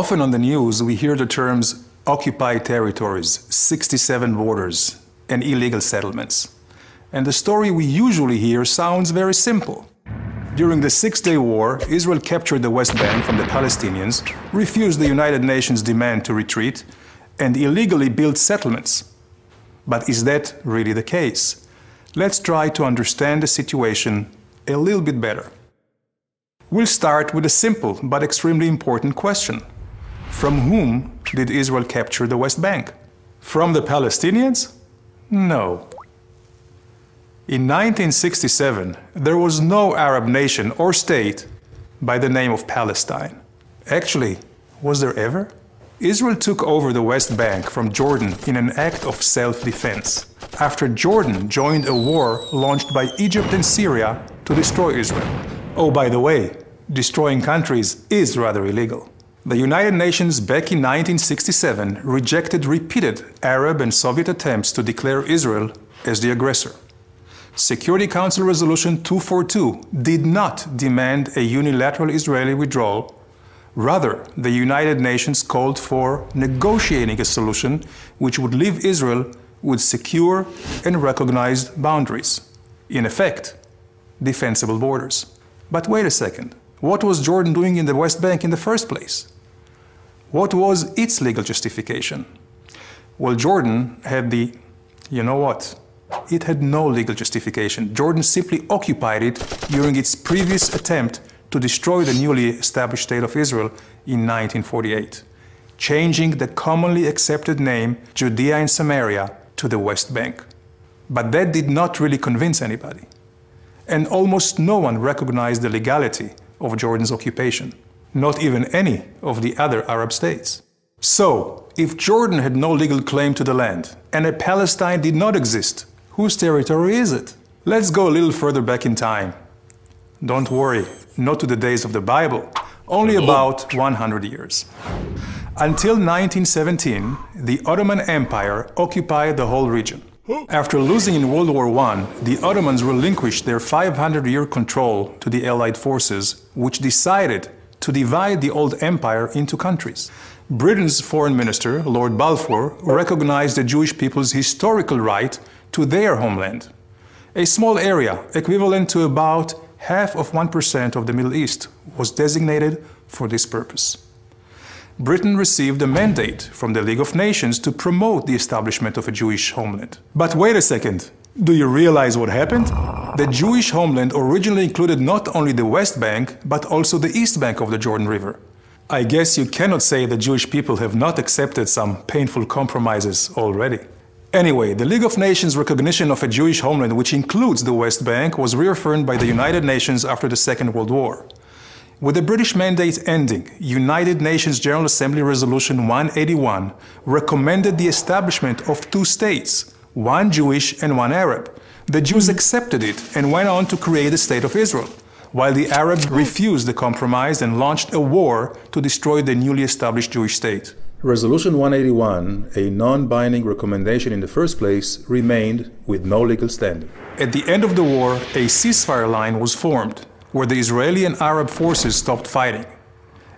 Often on the news, we hear the terms occupied territories, 67 borders, and illegal settlements. And the story we usually hear sounds very simple. During the Six-Day War, Israel captured the West Bank from the Palestinians, refused the United Nations' demand to retreat, and illegally built settlements. But is that really the case? Let's try to understand the situation a little bit better. We'll start with a simple but extremely important question. From whom did Israel capture the West Bank? From the Palestinians? No. In 1967, there was no Arab nation or state by the name of Palestine. Actually, was there ever? Israel took over the West Bank from Jordan in an act of self-defense, after Jordan joined a war launched by Egypt and Syria to destroy Israel. Oh, by the way, destroying countries is rather illegal. The United Nations back in 1967 rejected repeated Arab and Soviet attempts to declare Israel as the aggressor. Security Council Resolution 242 did not demand a unilateral Israeli withdrawal. Rather, the United Nations called for negotiating a solution which would leave Israel with secure and recognized boundaries. In effect, defensible borders. But wait a second. What was Jordan doing in the West Bank in the first place? What was its legal justification? Well, Jordan had you know what? It had no legal justification. Jordan simply occupied it during its previous attempt to destroy the newly established State of Israel in 1948, changing the commonly accepted name Judea and Samaria to the West Bank. But that did not really convince anybody. And almost no one recognized the legality of Jordan's occupation, not even any of the other Arab states. So, if Jordan had no legal claim to the land, and a Palestine did not exist, whose territory is it? Let's go a little further back in time. Don't worry, not to the days of the Bible, only about 100 years. Until 1917, the Ottoman Empire occupied the whole region. After losing in World War I, the Ottomans relinquished their 500-year control to the Allied forces, which decided to divide the old empire into countries. Britain's foreign minister, Lord Balfour, recognized the Jewish people's historical right to their homeland. A small area, equivalent to about half of 1% of the Middle East, was designated for this purpose. Britain received a mandate from the League of Nations to promote the establishment of a Jewish homeland. But wait a second, do you realize what happened? The Jewish homeland originally included not only the West Bank, but also the East Bank of the Jordan River. I guess you cannot say the Jewish people have not accepted some painful compromises already. Anyway, the League of Nations' recognition of a Jewish homeland, which includes the West Bank, was reaffirmed by the United Nations after the Second World War. With the British mandate ending, United Nations General Assembly Resolution 181 recommended the establishment of two states, one Jewish and one Arab. The Jews accepted it and went on to create the State of Israel, while the Arabs refused the compromise and launched a war to destroy the newly established Jewish state. Resolution 181, a non-binding recommendation in the first place, remained with no legal standing. At the end of the war, a ceasefire line was formed, where the Israeli and Arab forces stopped fighting.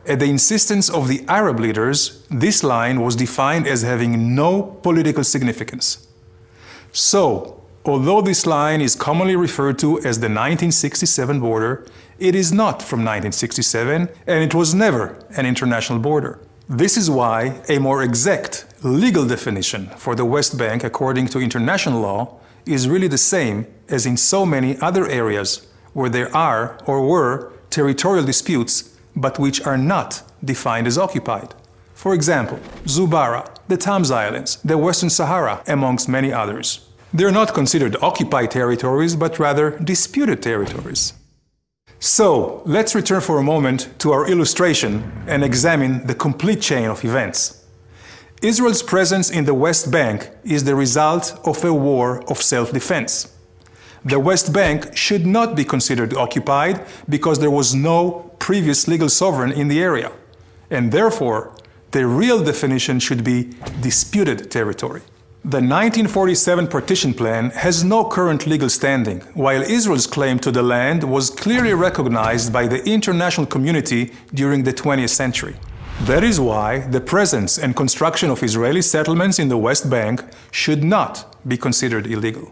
At the insistence of the Arab leaders, this line was defined as having no political significance. So, although this line is commonly referred to as the 1967 border, it is not from 1967, and it was never an international border. This is why a more exact legal definition for the West Bank, according to international law, is really the same as in so many other areas where there are or were territorial disputes, but which are not defined as occupied. For example, Zubarah, the Tams Islands, the Western Sahara, amongst many others. They're not considered occupied territories, but rather disputed territories. So, let's return for a moment to our illustration and examine the complete chain of events. Israel's presence in the West Bank is the result of a war of self-defense. The West Bank should not be considered occupied because there was no previous legal sovereign in the area, and therefore, the real definition should be disputed territory. The 1947 partition plan has no current legal standing, while Israel's claim to the land was clearly recognized by the international community during the 20th century. That is why the presence and construction of Israeli settlements in the West Bank should not be considered illegal.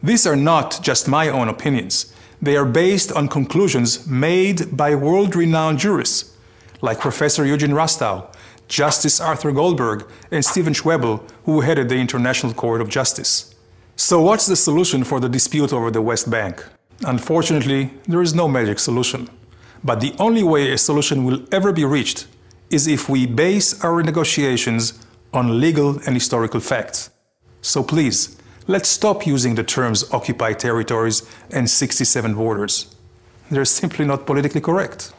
These are not just my own opinions. They are based on conclusions made by world-renowned jurists like Professor Eugene Rastow, Justice Arthur Goldberg, and Stephen Schwebel, who headed the International Court of Justice. So what's the solution for the dispute over the West Bank? Unfortunately, there is no magic solution. But the only way a solution will ever be reached is if we base our negotiations on legal and historical facts. So please, let's stop using the terms occupied territories and 67 borders. They're simply not politically correct.